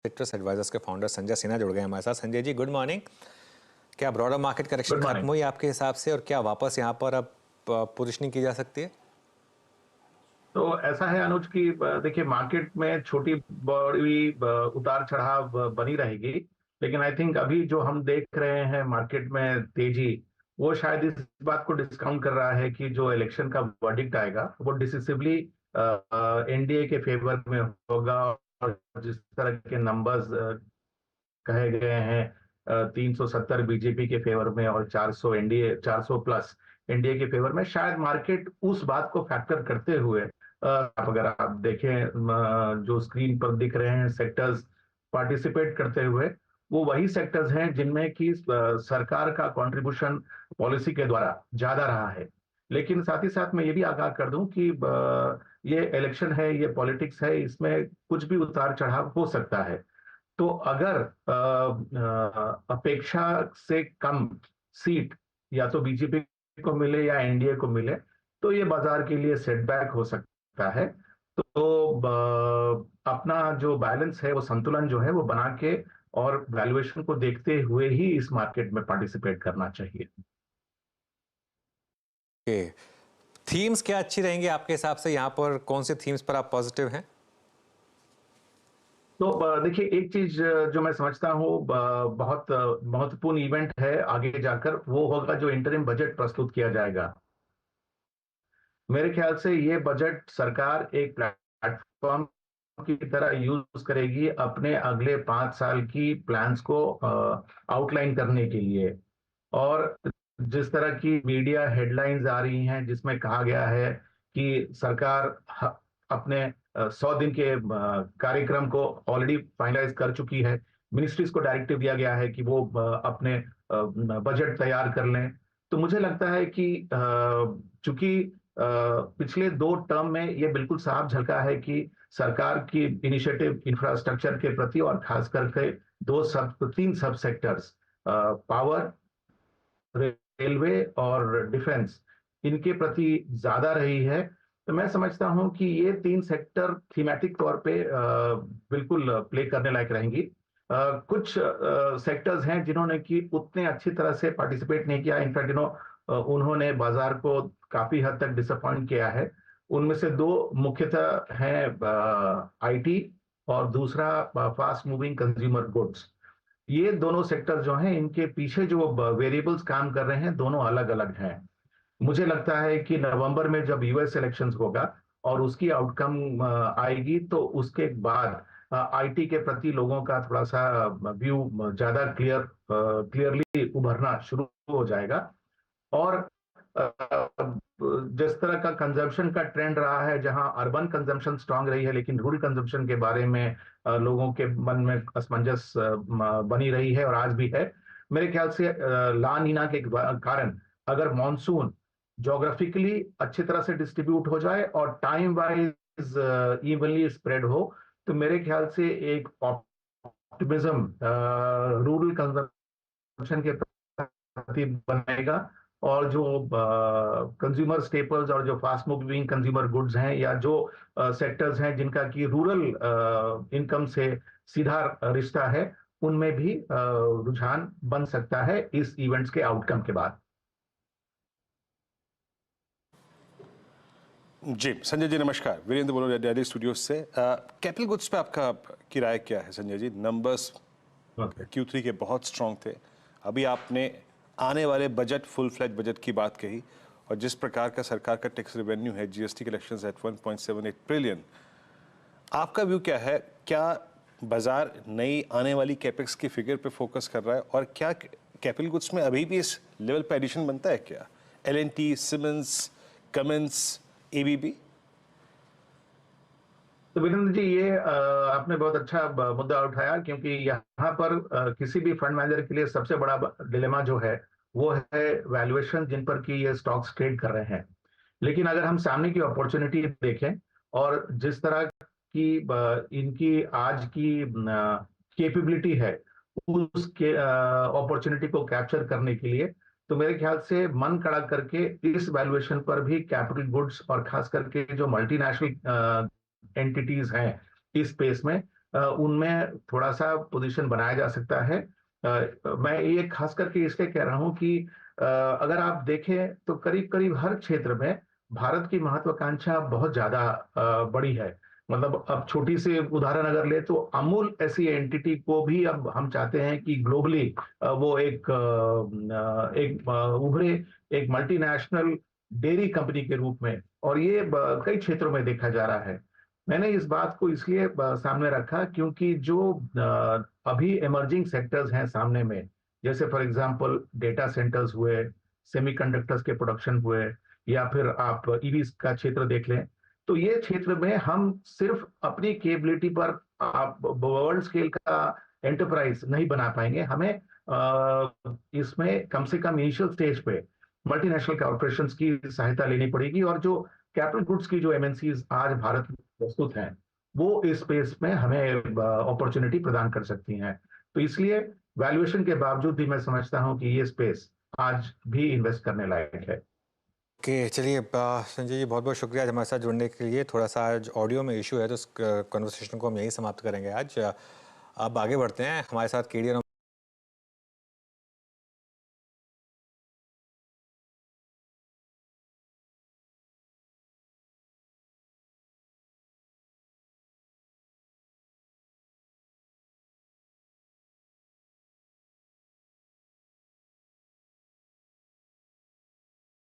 Citrus advisers के founder Sanjay Sinha जुड़ गए हमारे साथ। Sanjay ji, good morning. क्या ब्रॉडर मार्केट करेक्शन खत्म हुई आपके हिसाब से, और क्या वापस यहाँ पर अब पोजीशनिंग की जा सकती है? तो ऐसा है अनुज की देखिए, मार्केट में छोटी बड़ी उतार चढ़ाव बनी रहेगी, लेकिन आई थिंक अभी जो हम देख रहे हैं मार्केट में तेजी, वो शायद इस बात को डिस्काउंट कर रहा है कि जो इलेक्शन का वर्डिक्ट आएगा वो डिसिसिवली एनडीए के फेवर में होगा। और जिस तरह के नंबर्स कहे गए हैं, 370 बीजेपी के फेवर में और 400 एनडीए, 400 प्लस एनडीए के फेवर में, शायद मार्केट उस बात को फैक्टर करते हुए अगर आप देखें जो स्क्रीन पर दिख रहे हैं सेक्टर्स पार्टिसिपेट करते हुए, वो वही सेक्टर्स हैं जिनमें कि सरकार का कंट्रीब्यूशन पॉलिसी के द्वारा ज्यादा रहा है। लेकिन साथ ही साथ मैं ये भी आगाह कर दूं कि ये इलेक्शन है, ये पॉलिटिक्स है, इसमें कुछ भी उतार चढ़ाव हो सकता है। तो अगर अपेक्षा से कम सीट या तो बीजेपी को मिले या एनडीए को मिले, तो ये बाजार के लिए सेटबैक हो सकता है। तो अपना जो बैलेंस है, वो संतुलन जो है वो बना के और वैल्यूएशन को देखते हुए ही इस मार्केट में पार्टिसिपेट करना चाहिए। थीम्स क्या अच्छी रहेंगी आपके हिसाब से? यहाँ पर कौन से थीम्स पर आप पॉजिटिव हैं? तो देखिए, एक चीज जो मैं समझता हूँ बहुत महत्वपूर्ण इवेंट है आगे जाकर, वो होगा जो इंटरिम बजट प्रस्तुत किया जाएगा। मेरे ख्याल से ये बजट सरकार एक प्लेटफॉर्म की तरह यूज करेगी अपने अगले 5 साल की प्लान्स को आउटलाइन करने के लिए। और जिस तरह की मीडिया हेडलाइंस आ रही हैं जिसमें कहा गया है कि सरकार अपने 100 दिन के कार्यक्रम को ऑलरेडी फाइनलाइज कर चुकी है, मिनिस्ट्रीज को डायरेक्टिव दिया गया है कि वो अपने बजट तैयार कर लें। तो मुझे लगता है कि चूंकि पिछले 2 टर्म में ये बिल्कुल साफ झलका है कि सरकार की इनिशिएटिव इंफ्रास्ट्रक्चर के प्रति, और खास करके 3 सब सेक्टर्स, पावर, रेलवे और डिफेंस, इनके प्रति ज्यादा रही है। तो मैं समझता हूं कि ये 3 सेक्टर थीमेटिक तौर पे बिल्कुल प्ले करने लायक रहेंगी। कुछ सेक्टर्स हैं जिन्होंने कि उतने अच्छी तरह से पार्टिसिपेट नहीं किया, इनफैक्ट उन्होंने बाजार को काफी हद तक डिसअपॉइंट किया है। उनमें से 2 मुख्यतः हैं आईटी, और दूसरा फास्ट मूविंग कंज्यूमर गुड्स। ये दोनों सेक्टर जो हैं, इनके पीछे जो वेरिएबल्स काम कर रहे हैं, दोनों अलग अलग हैं। मुझे लगता है कि नवंबर में जब यूएस इलेक्शंस होगा और उसकी आउटकम आएगी, तो उसके बाद आईटी के प्रति लोगों का थोड़ा सा व्यू ज्यादा क्लियरली उभरना शुरू हो जाएगा। और जिस तरह का कंजम्पशन का ट्रेंड रहा है, जहां अर्बन कंजम्पशन स्ट्रांग रही है लेकिन रूरल कंजम्पशन के बारे में लोगों के मन में असमंजस बनी रही है और आज भी है। मेरे ख्याल से ला नीना के कारण अगर मॉनसून जोग्राफिकली अच्छी तरह से डिस्ट्रीब्यूट हो जाए और टाइम वाइज इवनली स्प्रेड हो, तो मेरे ख्याल से एक ऑप्टिमिज्म रूरल कंजम्पशन के प्रति बनेगा। और जो कंज्यूमर स्टेपल्स और जो फास्ट मूविंग कंज्यूमर गुड्स हैं, या जो सेक्टर्स हैं जिनका कि रूरल इनकम से सीधा रिश्ता है, उनमें भी रुझान बन सकता है इस इवेंट्स के आउटकम के बाद। जी संजय जी नमस्कार, वीरेंद्र बोलो दिल्ली स्टूडियो से। कैपिटल गुड्स पे आपका की राय क्या है संजय जी? नंबर्स Q3 के बहुत स्ट्रांग थे। अभी आपने आने वाले बजट, फुल फ्लैज बजट की बात कही, और जिस प्रकार का सरकार का टैक्स रेवेन्यू है, जीएसटी कलेक्शंस एट 1.78 ट्रिलियन, आपका व्यू क्या है? क्या बाजार नई आने वाली कैपेक्स की फिगर पे फोकस कर रहा है, और क्या कैपिटल गुड्स में अभी भी इस लेवल पे एडिशन बनता है क्या? L&T, Siemens, Cummins, ABB? तो वीरेंद्र जी, ये आपने बहुत अच्छा मुद्दा उठाया, क्योंकि यहाँ पर किसी भी फंड मैनेजर के लिए सबसे बड़ा डिलेमा जो है वो है वैल्यूएशन जिन पर कि ये स्टॉक्स ट्रेड कर रहे हैं। लेकिन अगर हम सामने की अपॉर्चुनिटी देखें और जिस तरह की इनकी आज की कैपेबिलिटी है उसके अपॉर्चुनिटी को कैप्चर करने के लिए, तो मेरे ख्याल से मन कड़ा करके इस वैल्यूएशन पर भी कैपिटल गुड्स और खास करके जो मल्टीनेशनल एंटिटीज हैं इस स्पेस में, उनमें थोड़ा सा पोजीशन बनाया जा सकता है। मैं ये खास करके इसलिए कह रहा हूं कि अगर आप देखें तो करीब करीब हर क्षेत्र में भारत की महत्वाकांक्षा बहुत ज्यादा बड़ी है। मतलब अब छोटी सी उदाहरण अगर ले तो अमूल ऐसी एंटिटी को भी अब हम चाहते हैं कि ग्लोबली वो एक उभरे, एक मल्टीनेशनल डेयरी कंपनी के रूप में, और ये कई क्षेत्रों में देखा जा रहा है। मैंने इस बात को इसलिए सामने रखा क्योंकि जो अभी इमर्जिंग सेक्टर्स हैं सामने में, जैसे फॉर एग्जांपल डेटा सेंटर्स हुए, सेमीकंडक्टर्स के प्रोडक्शन हुए, या फिर आप ईवीज का क्षेत्र देख लें, तो ये क्षेत्र में हम सिर्फ अपनी केपेबिलिटी पर आप वर्ल्ड स्केल का एंटरप्राइज नहीं बना पाएंगे। हमें इसमें कम से कम इनिशियल स्टेज पे मल्टीनेशनल कॉर्पोरेशंस की सहायता लेनी पड़ेगी, और जो कैपिटल गुड्स की जो एमएनसीज आज भारत में प्रस्तुत हैं, वो इस स्पेस में हमें अपॉर्चुनिटी प्रदान कर सकती हैं। तो इसलिए वैल्यूएशन के बावजूद भी मैं समझता हूं कि ये स्पेस आज भी इन्वेस्ट करने लायक है। ओके, चलिए संजय जी, बहुत बहुत शुक्रिया आज हमारे साथ जुड़ने के लिए। थोड़ा सा आज ऑडियो में इशू है तो इस कन्वर्सेशन को हम यहीं समाप्त करेंगे आज। अब आगे बढ़ते हैं, हमारे साथ केडी